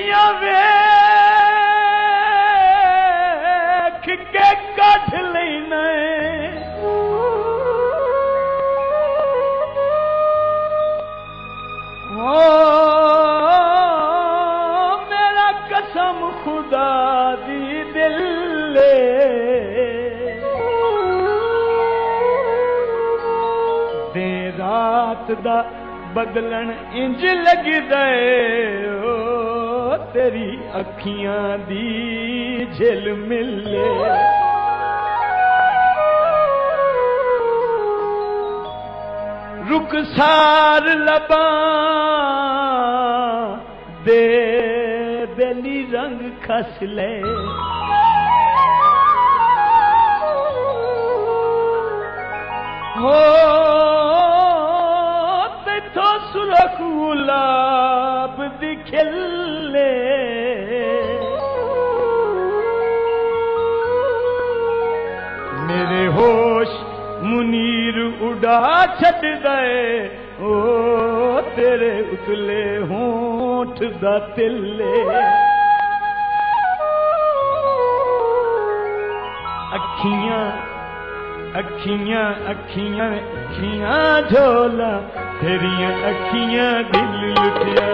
दुनिया वेख के कढ लेना हो मेरा कसम खुदा दी दिल दे रात दा बदलन इंज लगदा ओ तेरी अखियां दी झिल मिले रुखसार लबां दे बेली रंग खस ले हो तेथों सुरख गुलाब दी खिले मेरे होश मुनीर उड़ा छड़ दे ओ तेरे उतले होंठ दा तिले अखियां अखियां अखियां अखियां झोला तेरियां अखियां दिल लुटिया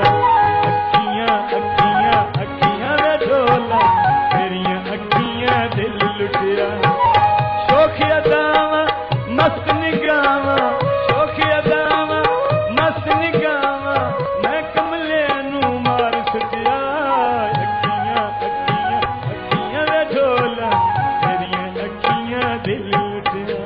अखियां अखियां अखियां झोला तेरियां अखियां दिल लुटिया शोखिया दावा मस्त निगावा शोखिया दावा मस्त निगावा मैं कमले नू मार सकिया अखियां अखियां अखियां झोला तेरियां अखियां दिल लुटिया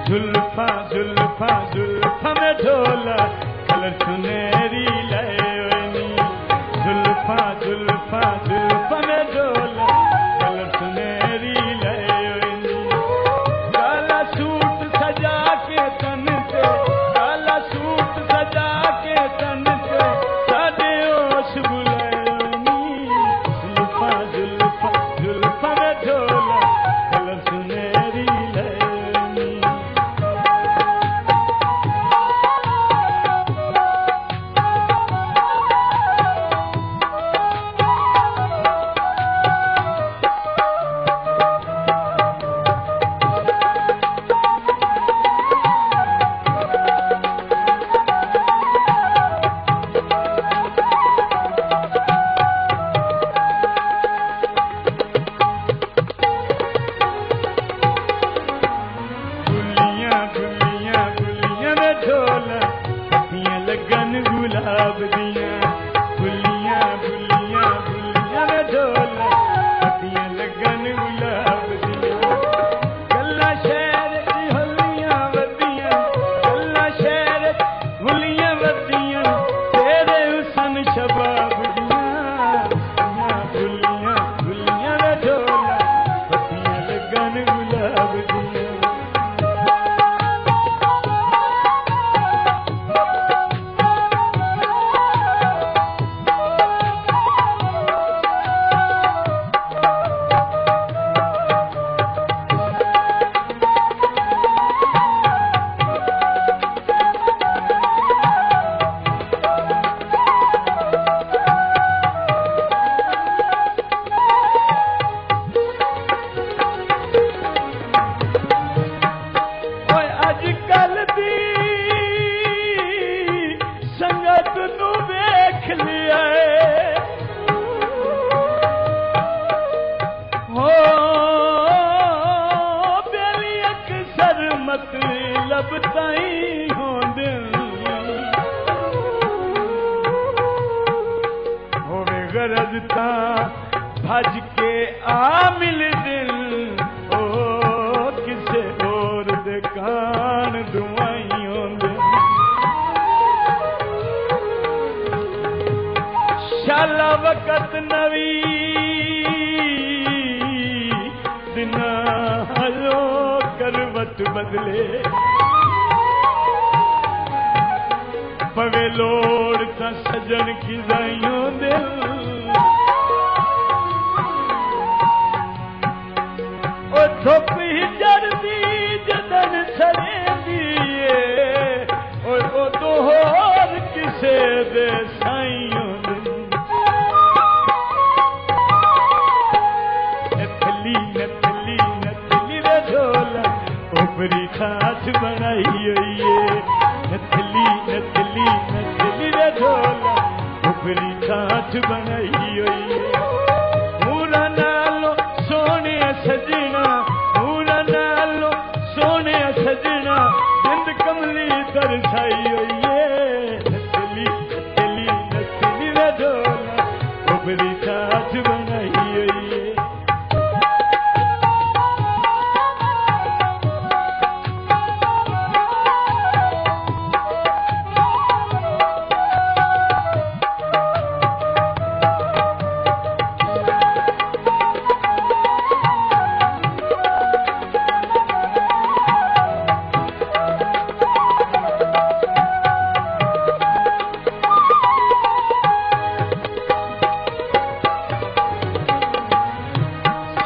जुल्फा जुल्फा जुल्फा में ढोला कलर सुनेरी लयोनी जुल्फा जुल्फा जुल्फा में ढोला कलर सुनेरी लयोनी काला सूट सजा के तन पे काला सूट सजा के तन पे सादे ओश बुलायोनी जुल्फा जुल्फा जुल्फा में ढोला कलर सुनेरी लगन गुलाब दिया फुलियां फुलियां फुलियां में ढोला पतियां लगन गुलाब दिया गल्ला शहर दी होलियां वदियां गल्ला शहर होलियां वदियां तेरे हुसन शबाब दिया फुलियां फुलियां में ढोला पतियां लगन गुलाब दिया मतलब ताई हो दिल होवे गरज ता भज के आ मिल दिल ओ किसे और दे कान दुआइयों दे शाला वक़्त नवी बदले पवे लोड़ ता सजन की जाइयों दिल ओ धुप ही जरदी जदन सरेंदी ओ तो होर किसे दे साइयों दिल नथली नथली नथली रे ढोला ऊपरी खाच बनाई हुई है नथली नथली नथली रे ढोला ऊपरी खाच बनाई हुई है मूरा नालो सोने सजना मूरा नालो सोने सजना जिंद कमली तरसाई हुई है नथली नथली नथली रे ढोला ऊपरी खाच बनाई हुई है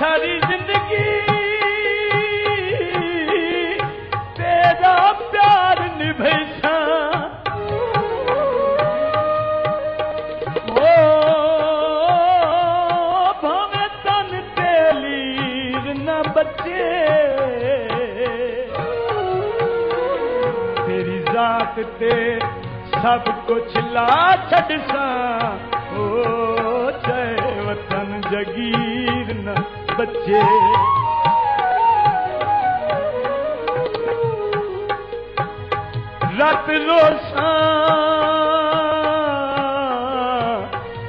सारी जिंदगी तेरा प्यार निभैसा ओ भावे तन तेलीर न बचे तेरी जात ते सब कुछ ला छड़सा ओ चाहे वतन जगीर न बच्चे रत रोसा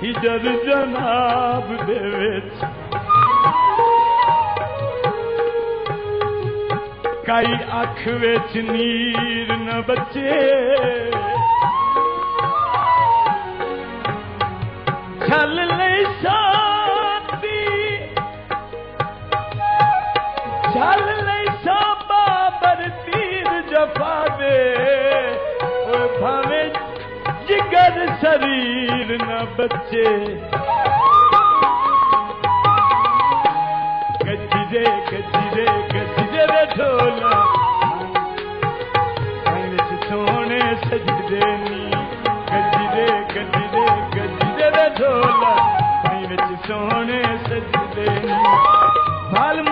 हिजर जनाब दे विच कई अख विच नीर न बचे छल लई शांति छल लई बाबर तीर जफा दे भावे जिगर शरीर न बचे गजरे गजरे गजरे रे ढोला सोने सजदे नी गजरे गजरे गजरे रे ढोला सोने सजदे नी